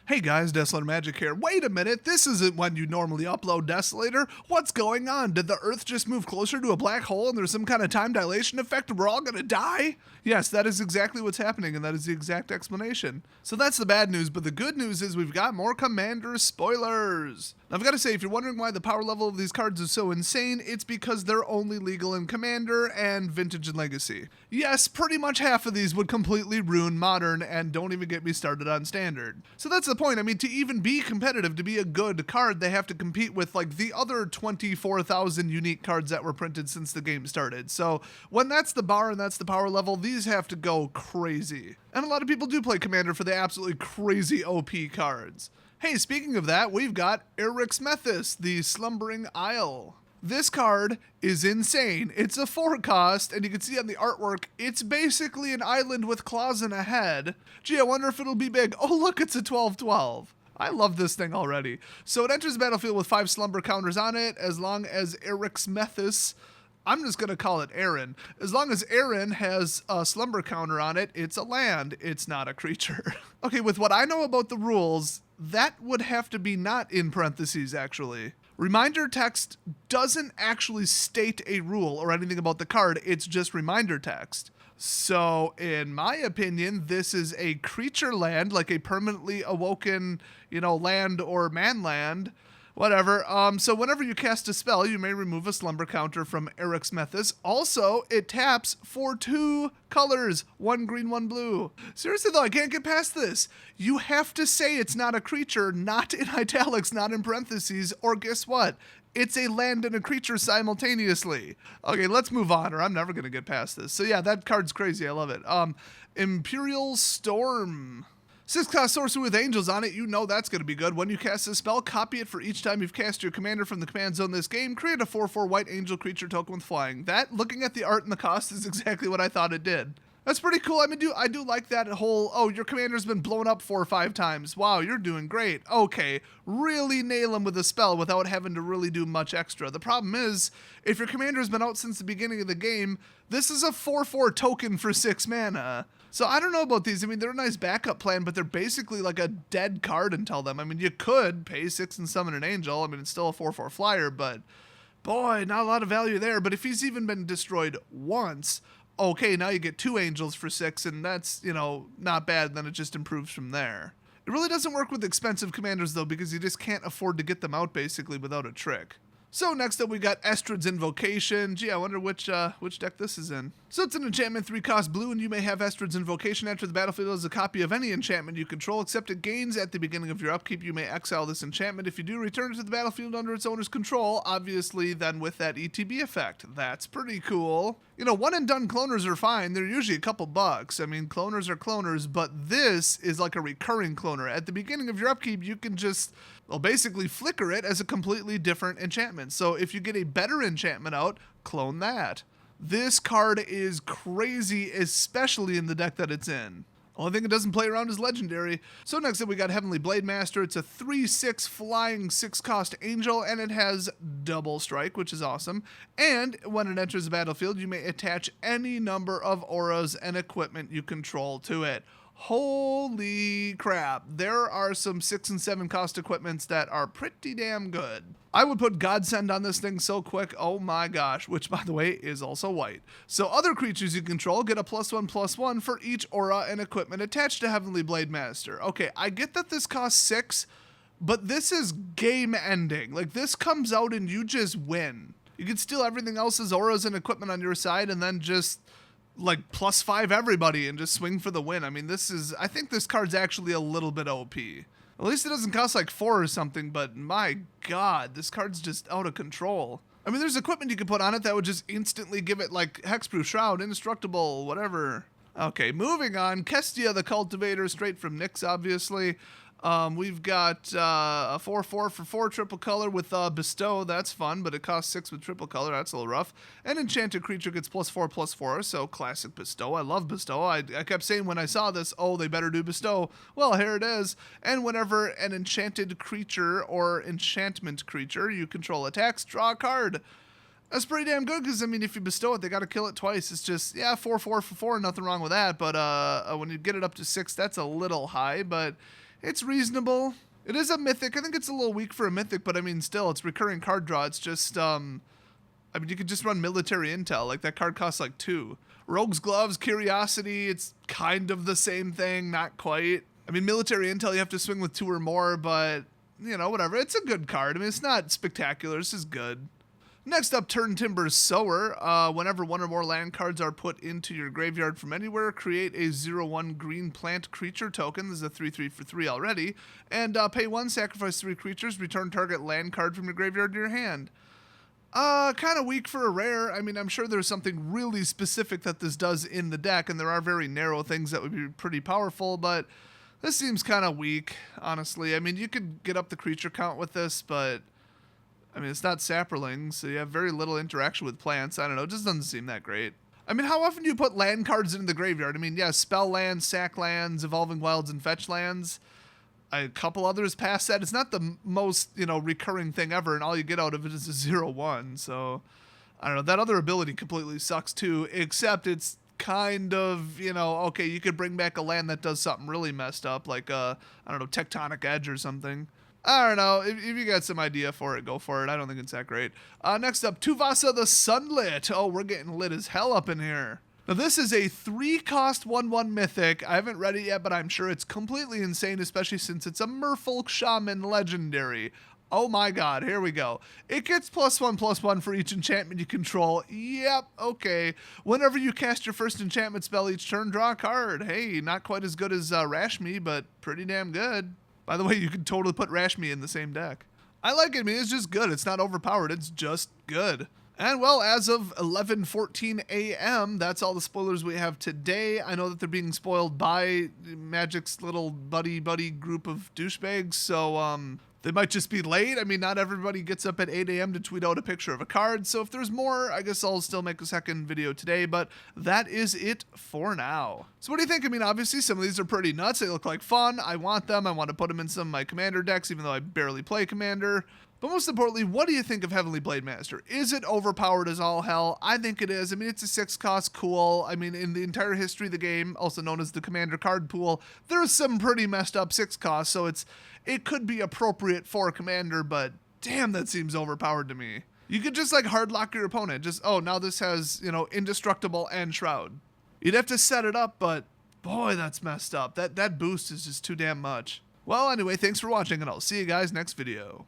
Hey guys, Desolator Magic here. Wait a minute, this isn't when you normally upload Desolator. What's going on? Did the Earth just move closer to a black hole and there's some kind of time dilation effect and we're all gonna die? Yes, that is exactly what's happening and that is the exact explanation. So that's the bad news, but the good news is we've got more Commander spoilers. Now I've got to say, if you're wondering why the power level of these cards is so insane, it's because they're only legal in Commander and Vintage and Legacy. Yes, pretty much half of these would completely ruin Modern, and don't even get me started on Standard. So that's the point. I mean, to even be competitive, to be a good card, they have to compete with like the other 24,000 unique cards that were printed since the game started. So when that's the bar and that's the power level, these have to go crazy. And a lot of people do play Commander for the absolutely crazy OP cards. Hey, speaking of that, we've got Eryximethus, the Slumbering Isle. This card is insane. It's a 4-cost, and you can see on the artwork, it's basically an island with claws and a head. Gee, I wonder if it'll be big. Oh, look, it's a 12/12. I love this thing already. So it enters the battlefield with 5 slumber counters on it, as long as Eryximethus, I'm just going to call it Aaron. As long as Aaron has a slumber counter on it, it's a land. It's not a creature. Okay, with what I know about the rules, that would have to be not in parentheses, actually. Reminder text doesn't actually state a rule or anything about the card. It's just reminder text. So, in my opinion, this is a creature land, like a permanently awoken, land or man land. Whatever. So whenever you cast a spell, you may remove a slumber counter from Eryximethus. Also, it taps for 2 colors, 1 green, 1 blue. Seriously though, I can't get past this. You have to say it's not a creature, not in italics, not in parentheses, or guess what? It's a land and a creature simultaneously. Okay, let's move on, or I'm never gonna get past this. So yeah, that card's crazy. I love it. Imperial Storm. 6-cost sorcery with angels on it, you know that's going to be good. When you cast a spell, copy it for each time you've cast your commander from the command zone this game. Create a 4/4 white angel creature token with flying. That, looking at the art and the cost, is exactly what I thought it did. That's pretty cool. I mean, I do like that whole, oh, your commander's been blown up 4 or 5 times. Wow, you're doing great. Okay, really nail him with a spell without having to really do much extra. The problem is, if your commander's been out since the beginning of the game, this is a 4/4 token for 6 mana. So I don't know about these. I mean, they're a nice backup plan, but they're basically like a dead card until then. I mean, you could pay 6 and summon an angel. I mean, it's still a 4/4 flyer, but boy, not a lot of value there. But if he's even been destroyed once, okay, now you get 2 angels for 6, and that's, not bad. Then it just improves from there. It really doesn't work with expensive commanders, though, because you just can't afford to get them out, basically, without a trick. So next up we got Estrid's Invocation. Gee, I wonder which deck this is in. So it's an enchantment 3-cost blue, and you may have Estrid's Invocation enter the battlefield as a copy of any enchantment you control, except it gains at the beginning of your upkeep. You may exile this enchantment. If you do, return it to the battlefield under its owner's control, obviously then with that ETB effect. That's pretty cool. One and done cloners are fine. They're usually a couple bucks. I mean, cloners are cloners, but this is like a recurring cloner. At the beginning of your upkeep, you can just, basically flicker it as a completely different enchantment. So if you get a better enchantment out, clone that. This card is crazy, especially in the deck that it's in. Only thing it doesn't play around is legendary. So next up we got Heavenly Blade Master. It's a 3/6 flying 6-cost angel, and it has double strike, which is awesome. And when it enters the battlefield, you may attach any number of auras and equipment you control to it. Holy crap, there are some 6 and 7-cost equipments that are pretty damn good. I would put Godsend on this thing so quick, oh my gosh, which by the way is also white. So other creatures you control get a +1/+1 for each aura and equipment attached to Heavenly Blade Master. Okay, I get that this costs 6, but this is game ending. Like, this comes out and you just win. You can steal everything else's auras and equipment on your side and then just like +5 everybody and just swing for the win. I mean, I think this card's actually a little bit OP. At least it doesn't cost like 4 or something, but my god, this card's just out of control. I mean, there's equipment you can put on it that would just instantly give it like Hexproof, Shroud, Indestructible, whatever. Okay, moving on. Kestia the Cultivator, straight from Nyx, obviously. We've got a 4/4 for 4 triple color with Bestow. That's fun, but it costs 6 with triple color. That's a little rough. An enchanted creature gets +4/+4, so classic Bestow. I love Bestow. I kept saying when I saw this, oh, they better do Bestow. Well, here it is. And whenever an enchanted creature or enchantment creature you control attacks, draw a card. That's pretty damn good, because, I mean, if you bestow it, they got to kill it twice. It's just, 4/4 for 4, nothing wrong with that. But when you get it up to 6, that's a little high. But It's reasonable. It is a mythic. I think it's a little weak for a mythic, but I mean, still, it's recurring card draw. It's just, I mean, you could just run military intel. Like, that card costs like 2. Rogue's Gloves, Curiosity, it's kind of the same thing, not quite. I mean, military intel, you have to swing with 2 or more, but, you know, whatever. It's a good card. I mean, it's not spectacular. This is good. Next up, Turn Timber's Sower. Whenever 1 or more land cards are put into your graveyard from anywhere, create a 0/1 green plant creature token. This is a 3/3 for 3 already. And pay 1, sacrifice 3 creatures, return target land card from your graveyard to your hand. Kind of weak for a rare. I mean, I'm sure there's something really specific that this does in the deck, and there are very narrow things that would be pretty powerful, but this seems kind of weak, honestly. I mean, you could get up the creature count with this, but I mean, it's not Saproling, so you have very little interaction with plants. I don't know, it just doesn't seem that great. I mean, how often do you put land cards into the graveyard? I mean, yeah, spell lands, sack lands, evolving wilds, and fetch lands. A couple others past that. It's not the most, you know, recurring thing ever, and all you get out of it is a 0/1. So, I don't know. That other ability completely sucks too, except it's kind of, you know, okay, you could bring back a land that does something really messed up, like, I don't know, Tectonic Edge or something. I don't know. If you got some idea for it, go for it. I don't think it's that great. Next up, Tuvasa the Sunlit. Oh, we're getting lit as hell up in here. Now, this is a 3-cost 1/1 mythic. I haven't read it yet, but I'm sure it's completely insane, especially since it's a Merfolk Shaman legendary. Oh my god, here we go. It gets +1/+1 for each enchantment you control. Yep, okay. Whenever you cast your first enchantment spell each turn, draw a card. Hey, not quite as good as Rashmi, but pretty damn good. By the way, you could totally put Rashmi in the same deck. I like it. I mean, it's just good. It's not overpowered. It's just good. And, well, as of 11:14 a.m., that's all the spoilers we have today. I know that they're being spoiled by Magic's little buddy group of douchebags, so they might just be late. I mean, not everybody gets up at 8 a.m. to tweet out a picture of a card, so if there's more, I guess I'll still make a second video today, but that is it for now. So what do you think? I mean, obviously, some of these are pretty nuts. They look like fun. I want them. I want to put them in some of my Commander decks, even though I barely play Commander. But most importantly, what do you think of Heavenly Blade Master? Is it overpowered as all hell? I think it is. I mean, it's a 6-cost, cool. I mean, in the entire history of the game, also known as the Commander card pool, there's some pretty messed up 6-costs, so it could be appropriate for a Commander, but damn, that seems overpowered to me. You could just, like, hardlock your opponent. Just, oh, now this has, you know, Indestructible and Shroud. You'd have to set it up, but boy, that's messed up. That boost is just too damn much. Well, anyway, thanks for watching, and I'll see you guys next video.